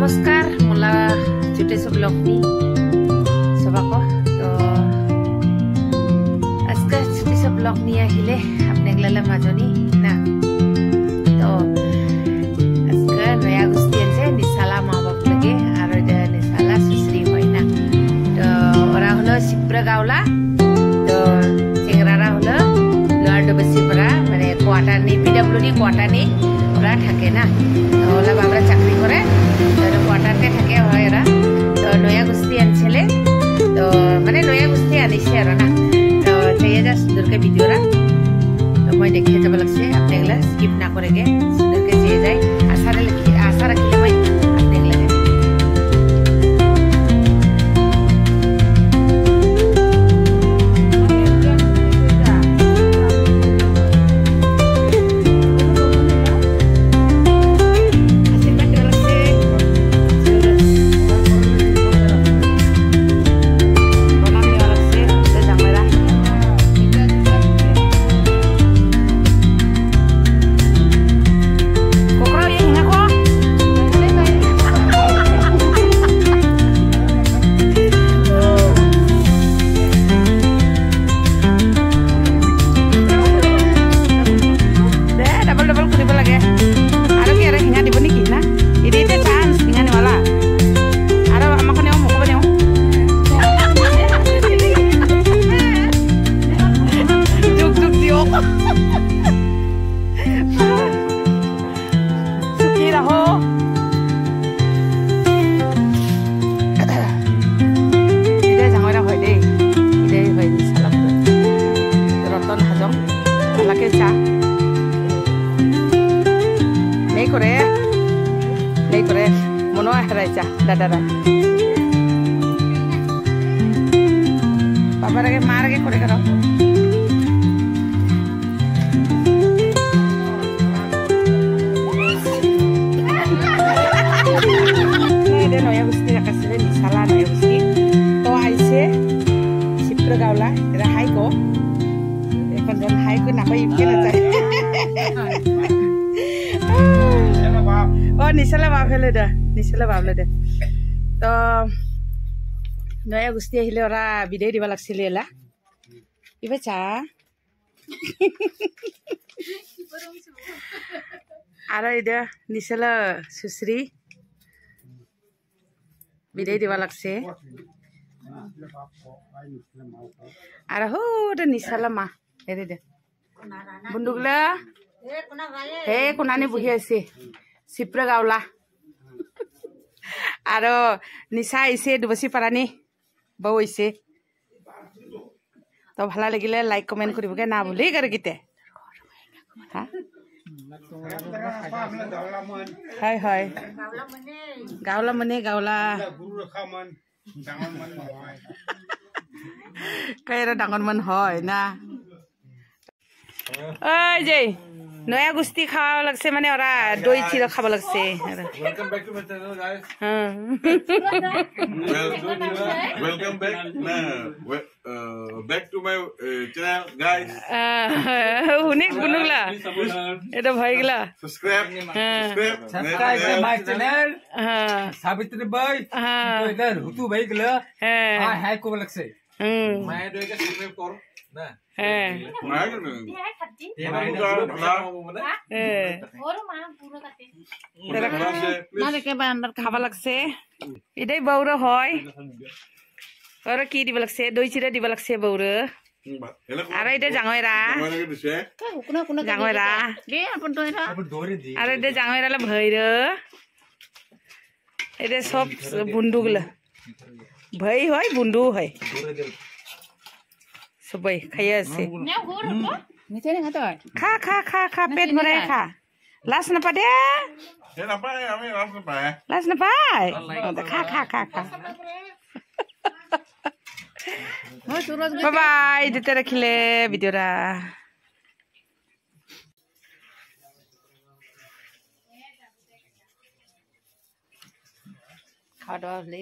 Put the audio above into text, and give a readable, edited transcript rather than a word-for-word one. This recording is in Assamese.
नमस्कार मला जुटेसो ब्लॉगनी सबको तो आज का जुटेसो ब्लॉगनी आहिले आपनेगलाला माजनी ना तो आज का नया गुस्ती আছে निसाला माँ बाप लगे और निसाला सुश्री होय ना तो ओरा हलो सिप्रा गावला तो চেংরারা হলো লয়ারডো বেসিপরা মানে কোয়ার্টারনি পিডব্লিউডি কোয়ার্টারনি ওরা থাকে না তো ওলা বাবরা চাকরি করে তো কোয়ার্টারতে থাকে হয় এরা তো নয়া গুস্তি আনছিলে তো মানে নয়া গুস্তি আনিছে আর না তো সেই যা সুন্দরকে ভিডিওরা তো মই দেখিয়ে যাব লাগছে আপনারা স্কিপ না করেগে সুন্দরকে যে যায় আশা রাখিলে মই মনো হারাইছা দাদারা বাবার আগে মার আগে করে করো নয়া গুস্তি রাখাছিলে নিশালা নয়া গুস্তি তো আইছে চিত্র গাওলা এরা হাইকো এখন জন হাইকো নাপাই ইপকে না যায় নিশালা বাপলে দে নিশালা বাপলে দে তো নয়া গুস্তি আহিলে ওরা বিদায় দিব লাগছিল এলা ইবে চা আর এটা নিশালা সুশ্রী বিদায় দিব লাগছে আর হো নিশালা মা এরে দে বন্ধুগুলা হে কোনানি বহি আছে চিপ্ৰা গাওলা আৰু নিশা আহিছে দুবছৰ পাৰানি বৌ আহিছে তো ভাল লাগিলে লাইক কমেণ্ট কৰিবগে না বুলি গীতে হয় হয় গাওলা মানে গাওলা কাইৰা ডাঙৰ মান হয় না ঐ জয় নয়া গুস্তি খাওয়া লাগছে মানে ওরা দই চিরা খাওয়া লাগছে Welcome back to my channel, guys. Welcome back. Back to my channel, guys. হুনিক বুনুগলা এটা ভয় গলা Subscribe. Subscribe to my channel. Savitri bhai. तो इधर हुतु भाई गला. हाँ है को लगसे. मैं तो एक subscribe करो ना. খাবা লাগছে এটাই বৌর হয় ওরা কি দিব লাগছে দই চিরা দিব লাগছে বৌর আর এটা জাঙয়রা জাঙয়রা আর এটা জাঙয়রা ভৈর এটা সব বুন্ডুগুলা ভৈ হয় বুন্ডু হয় সবাই খাইয়া আছে খা খা খা খা পেট ভৰাই খা লাজ নাপা দে লাজ নাপায় খা খা খা খা বাই দিতে ৰাখিলে ভিডিঅ'ৰা খাওয়া দাওয়া হলে